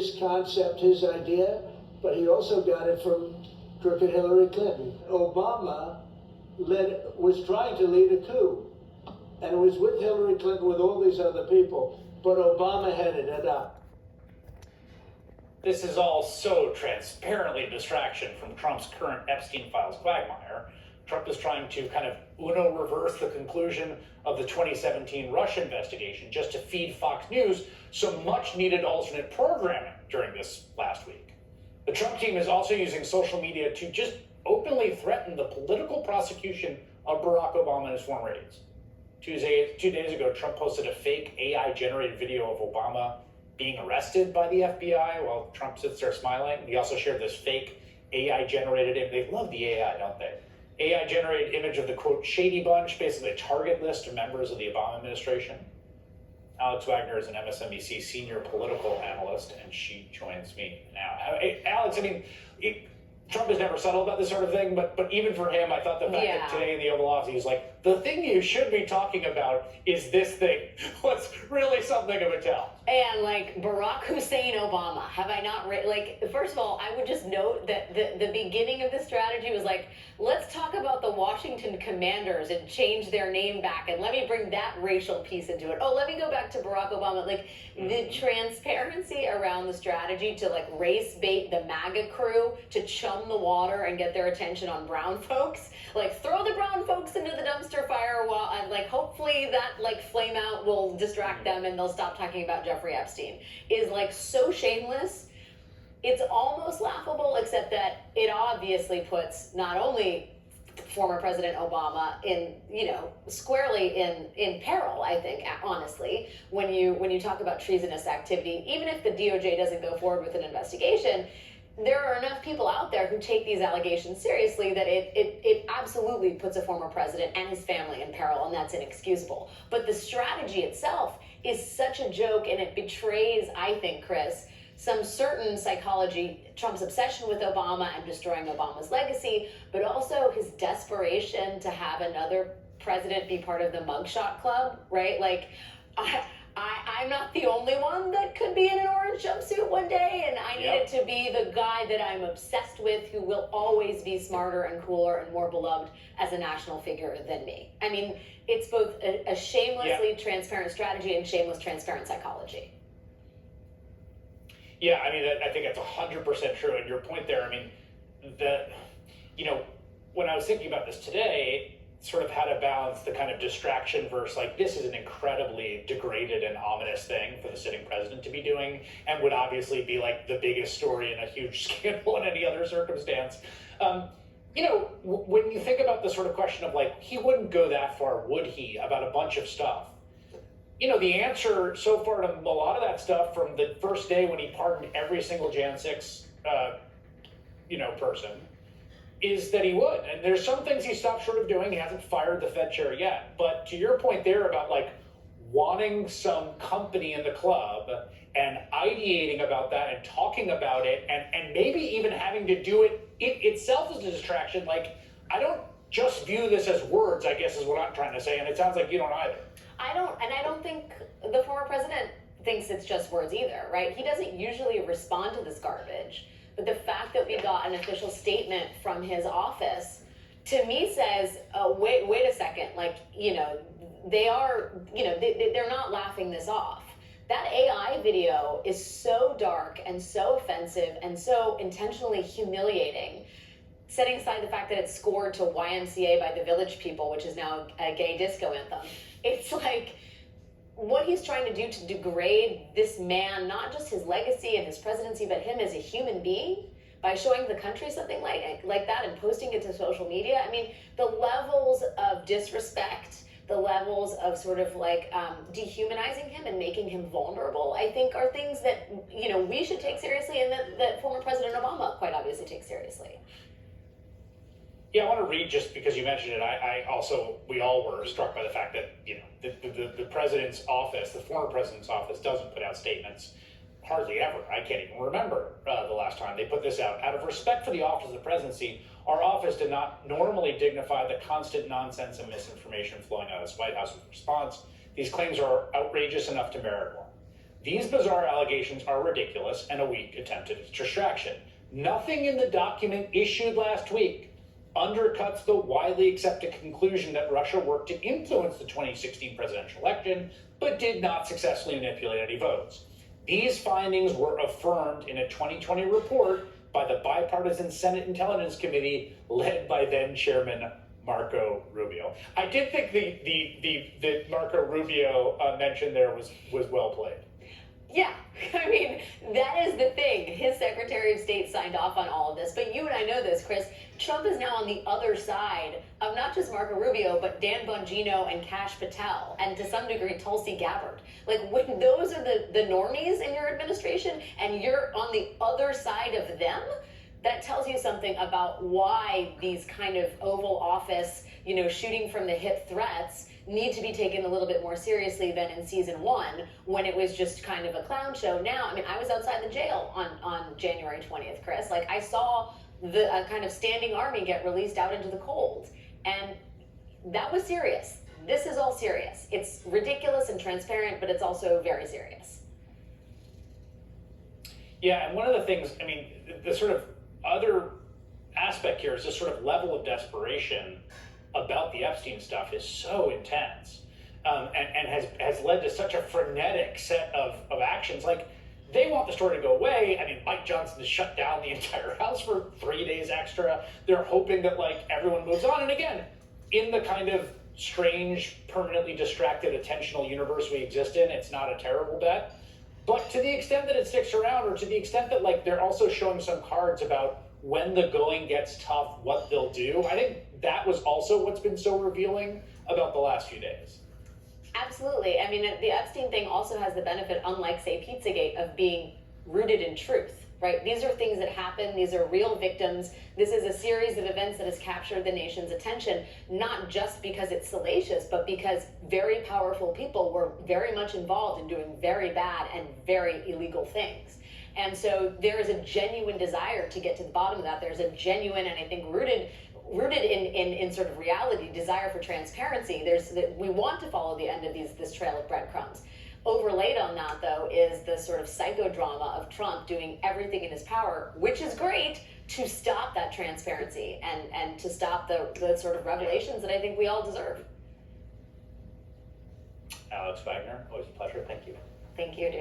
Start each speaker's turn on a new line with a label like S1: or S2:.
S1: His concept, his idea, but he also got it from crooked Hillary Clinton. Obama was trying to lead a coup, and it was with Hillary Clinton, with all these other people, but Obama headed it up.
S2: This is all so transparently a distraction from Trump's current Epstein files quagmire. Trump is trying to kind of Uno reverse the conclusion of the 2017 Russia investigation just to feed Fox News some much needed alternate programming during this last week. The Trump team is also using social media to just openly threaten the political prosecution of Barack Obama and his former aides. 2 days ago, Trump posted a fake AI-generated video of Obama being arrested by the FBI while Trump sits there smiling. He also shared this fake AI-generated image. They love the AI, don't they? AI-generated image of the, quote, Shady Bunch, basically a target list of members of the Obama administration. Alex Wagner is an MSNBC senior political analyst, and she joins me now. Hey, Alex, I mean, Trump has never settled about this sort of thing, but even for him, I thought the fact that today in the Oval Office, he's like, the thing you should be talking about is this thing. What's really something of a tell.
S3: And like Barack Hussein Obama, have I not first of all, I would just note that the beginning of the strategy was like, let's talk about the Washington Commanders and change their name back, and let me bring that racial piece into it. Oh, let me go back to Barack Obama. Like the transparency around the strategy to like race bait the MAGA crew to chum the water and get their attention on brown folks. Like throw the brown folks into the dumpster fire while and like hopefully that like flame out will distract them and they'll stop talking about Jeffrey Epstein is like so shameless. It's almost laughable, except that it obviously puts not only former President Obama in, squarely in peril, I think, honestly, when you talk about treasonous activity. Even if the DOJ doesn't go forward with an investigation, there are enough people out there who take these allegations seriously that it absolutely puts a former president and his family in peril, and that's inexcusable. But the strategy itself is such a joke, and it betrays, I think, Chris, some certain psychology, Trump's obsession with Obama and destroying Obama's legacy, but also his desperation to have another president be part of the mugshot club, right? Like, I'm not the only one that could be in an orange jumpsuit one day, and I need it to be the guy that I'm obsessed with who will always be smarter and cooler and more beloved as a national figure than me. I mean, it's both a shamelessly transparent strategy and shameless transparent psychology.
S2: Yeah, I mean, I think that's 100% true. And your point there, I mean, when I was thinking about this today, sort of how to balance the kind of distraction versus like, this is an incredibly degraded and ominous thing for the sitting president to be doing, and would obviously be like the biggest story in a huge scandal in any other circumstance. When you think about the sort of question of like, he wouldn't go that far, would he, about a bunch of stuff? The answer so far to a lot of that stuff from the first day when he pardoned every single Jan 6, person, is that he would. And there's some things he stopped short of doing. He hasn't fired the Fed chair yet. But to your point there about like wanting some company in the club and ideating about that and talking about it and maybe even having to do it itself as a distraction. Like, I don't just view this as words, I guess is what I'm trying to say. And it sounds like you don't either.
S3: I don't think the former president thinks it's just words either, right? He doesn't usually respond to this garbage. But the fact that we got an official statement from his office, to me says, wait a second, like, they are, they're not laughing this off. That AI video is so dark and so offensive and so intentionally humiliating, setting aside the fact that it's scored to YMCA by the Village People, which is now a gay disco anthem. It's like what he's trying to do to degrade this man, not just his legacy and his presidency, but him as a human being, by showing the country something like that and posting it to social media. I mean, the levels of disrespect, the levels of sort of like dehumanizing him and making him vulnerable, I think are things that, we should take seriously and that former President Obama quite obviously takes seriously.
S2: Yeah, I want to read, just because you mentioned it, we all were struck by the fact that, the president's office, the former president's office, doesn't put out statements hardly ever. I can't even remember the last time they put this out. Out of respect for the office of the presidency, our office did not normally dignify the constant nonsense and misinformation flowing out of this White House in response. These claims are outrageous enough to merit one. These bizarre allegations are ridiculous and a weak attempt at distraction. Nothing in the document issued last week undercuts the widely accepted conclusion that Russia worked to influence the 2016 presidential election, but did not successfully manipulate any votes. These findings were affirmed in a 2020 report by the bipartisan Senate Intelligence Committee led by then Chairman Marco Rubio. I did think the Marco Rubio mention there was well played.
S3: Yeah, I mean, that is the thing. His Secretary of State signed off on all of this. But you and I know this, Chris. Trump is now on the other side of not just Marco Rubio, but Dan Bongino and Kash Patel, and to some degree, Tulsi Gabbard. Like, when those are the normies in your administration, and you're on the other side of them, that tells you something about why these kind of Oval Office, shooting from the hip threats need to be taken a little bit more seriously than in season 1, when it was just kind of a clown show. Now, I mean, I was outside the jail on January 20th, Chris. Like, I saw the kind of standing army get released out into the cold. And that was serious. This is all serious. It's ridiculous and transparent, but it's also very serious.
S2: Yeah, and one of the things, I mean, the sort of other aspect here is this sort of level of desperation about the Epstein stuff is so intense, and has led to such a frenetic set of actions. Like, they want the story to go away. I mean, Mike Johnson has shut down the entire house for 3 days extra. They're hoping that, like, everyone moves on. And again, in the kind of strange, permanently distracted, attentional universe we exist in, it's not a terrible bet. But to the extent that it sticks around, or to the extent that, like, they're also showing some cards about when the going gets tough, what they'll do, I think that was also what's been so revealing about the last few days.
S3: Absolutely. I mean, the Epstein thing also has the benefit, unlike, say, Pizzagate, of being rooted in truth, right? These are things that happen. These are real victims. This is a series of events that has captured the nation's attention, not just because it's salacious, but because very powerful people were very much involved in doing very bad and very illegal things. And so there is a genuine desire to get to the bottom of that. There's a genuine, and I think rooted in sort of reality, desire for transparency. We want to follow the end of this trail of breadcrumbs. Overlaid on that, though, is the sort of psychodrama of Trump doing everything in his power, which is great, to stop that transparency and to stop the sort of revelations that I think we all deserve.
S2: Alex Wagner, always a pleasure. Thank you.
S3: Thank you, dude.